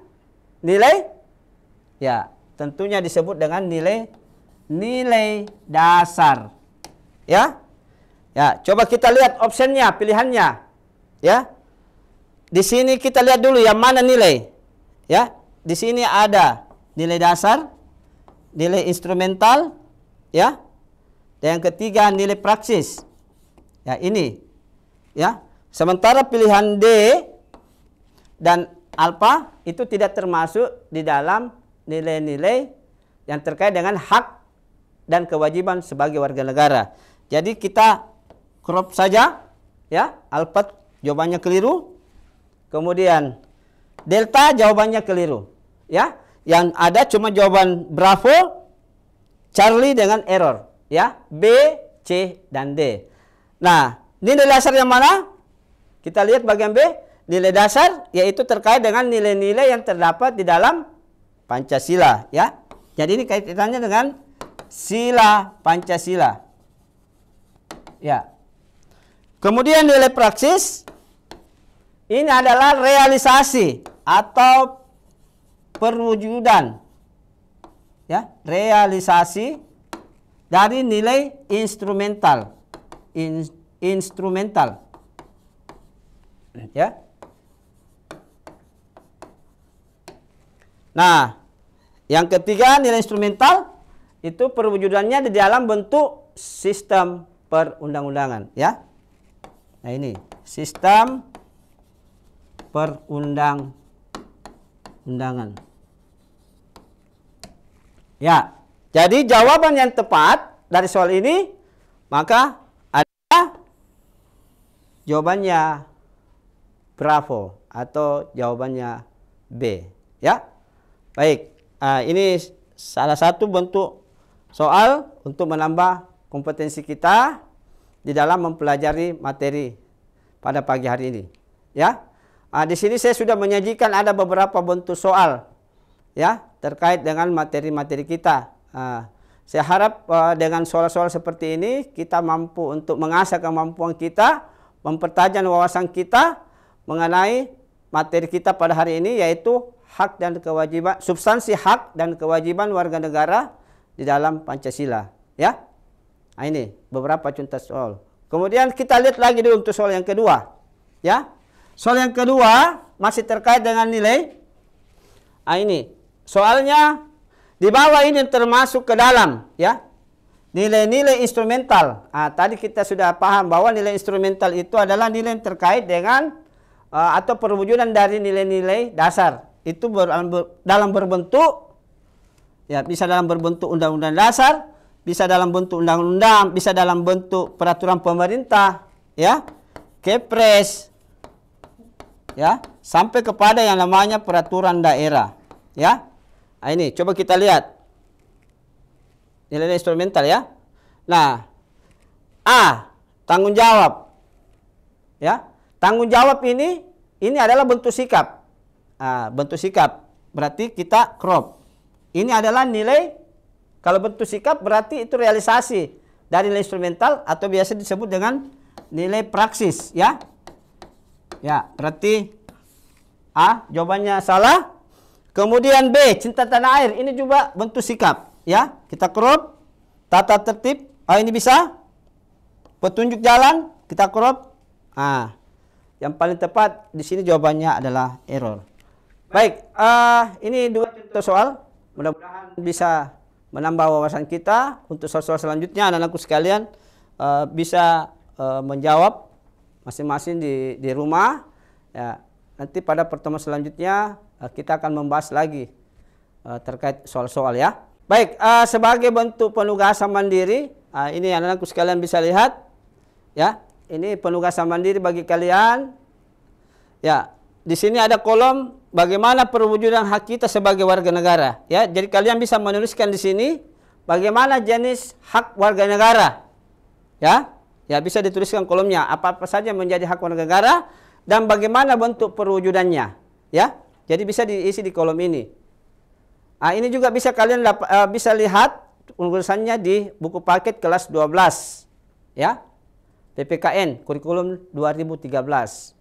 S2: nilai, ya, tentunya disebut dengan nilai dasar. Ya. Ya, coba kita lihat optionnya, pilihannya. Ya. Di sini kita lihat dulu yang mana nilai. Ya. Di sini ada nilai dasar, nilai instrumental, ya. Dan yang ketiga nilai praksis. Ya, ini. Ya. Sementara pilihan D dan alfa itu tidak termasuk di dalam nilai-nilai yang terkait dengan hak dan kewajiban sebagai warga negara. Jadi kita crop saja, ya. Alfa jawabannya keliru. Kemudian delta jawabannya keliru. Ya. Yang ada cuma jawaban Bravo, Charlie dengan error. Ya, B, C, dan D. Nah, nilai dasar yang mana? Kita lihat bagian B. Nilai dasar yaitu terkait dengan nilai-nilai yang terdapat di dalam Pancasila. Ya, jadi ini kaitannya dengan sila Pancasila. Ya. Kemudian nilai praksis ini adalah realisasi atau perwujudan. Ya, realisasi dari nilai instrumental. Instrumental. Ya. Nah, yang ketiga nilai instrumental itu perwujudannya di dalam bentuk sistem perundang-undangan, ya. Nah, ini sistem perundang-undangan. Ya. Jadi jawaban yang tepat dari soal ini maka ada jawabannya Bravo atau jawabannya B, ya. Baik, ini salah satu bentuk soal untuk menambah kompetensi kita di dalam mempelajari materi pada pagi hari ini, ya. Di sini saya sudah menyajikan ada beberapa bentuk soal, ya, terkait dengan materi-materi kita. Saya harap dengan soal-soal seperti ini kita mampu untuk mengasah kemampuan kita, mempertajam wawasan kita mengenai materi kita pada hari ini, yaitu hak dan kewajiban, substansi hak dan kewajiban warga negara di dalam Pancasila, ya. Nah, ini beberapa contoh soal. Kemudian kita lihat lagi dulu untuk soal yang kedua, ya. Soal yang kedua masih terkait dengan nilai. Nah, ini soalnya di bawah ini termasuk ke dalam, ya. Nilai-nilai instrumental. Nah, tadi kita sudah paham bahwa nilai instrumental itu adalah nilai yang terkait dengan atau perwujudan dari nilai-nilai dasar. Itu dalam berbentuk, ya, bisa dalam berbentuk undang-undang dasar, bisa dalam bentuk undang-undang, bisa dalam bentuk peraturan pemerintah, ya, Kepres, ya, sampai kepada yang namanya peraturan daerah, ya. Nah, ini coba kita lihat nilai instrumental, ya. Nah, A, tanggung jawab, ya. Tanggung jawab ini adalah bentuk sikap. Nah, bentuk sikap berarti kita crop. Ini adalah nilai, kalau bentuk sikap berarti itu realisasi dari nilai instrumental atau biasa disebut dengan nilai praksis, ya. Ya, berarti A jawabannya salah. Kemudian B, cinta tanah air, ini juga bentuk sikap, ya. Kita crop. Tata tertib, ini bisa. Petunjuk jalan, kita crop. Yang paling tepat di sini jawabannya adalah error. Baik, ini dua contoh soal. Mudah-mudahan bisa menambah wawasan kita. Untuk soal-soal selanjutnya, anak-anakku sekalian bisa menjawab masing-masing di rumah. Ya, nanti pada pertemuan selanjutnya kita akan membahas lagi terkait soal-soal, ya. Baik, sebagai bentuk penugasan mandiri, ini anak-anakku sekalian bisa lihat, ya. Ini penugasan mandiri bagi kalian. Ya, di sini ada kolom bagaimana perwujudan hak kita sebagai warga negara, ya. Jadi kalian bisa menuliskan di sini bagaimana jenis hak warga negara, ya. Ya, bisa dituliskan kolomnya apa-apa saja menjadi hak warga negara dan bagaimana bentuk perwujudannya, ya. Jadi bisa diisi di kolom ini. Ini juga bisa kalian bisa lihat tulisannya di buku paket kelas 12, ya. PPKN kurikulum 2013.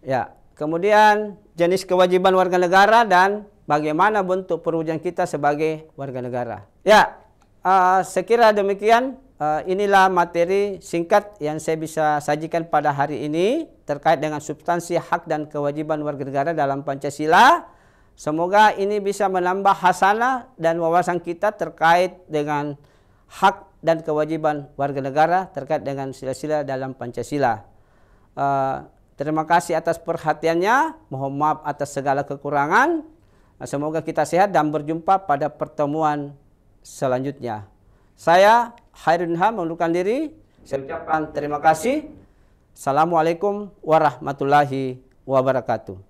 S2: Ya, kemudian jenis kewajiban warga negara dan bagaimana bentuk perwujudan kita sebagai warga negara. Ya, sekira demikian. Inilah materi singkat yang saya bisa sajikan pada hari ini terkait dengan substansi hak dan kewajiban warga negara dalam Pancasila. Semoga ini bisa menambah hasanah dan wawasan kita terkait dengan hak dan kewajiban warga negara terkait dengan sila-sila dalam Pancasila. Terima kasih atas perhatiannya. Mohon maaf atas segala kekurangan. Semoga kita sehat dan berjumpa pada pertemuan selanjutnya. Saya Hairun Ilham mengundurkan diri. Saya ucapkan terima kasih. Assalamualaikum warahmatullahi wabarakatuh.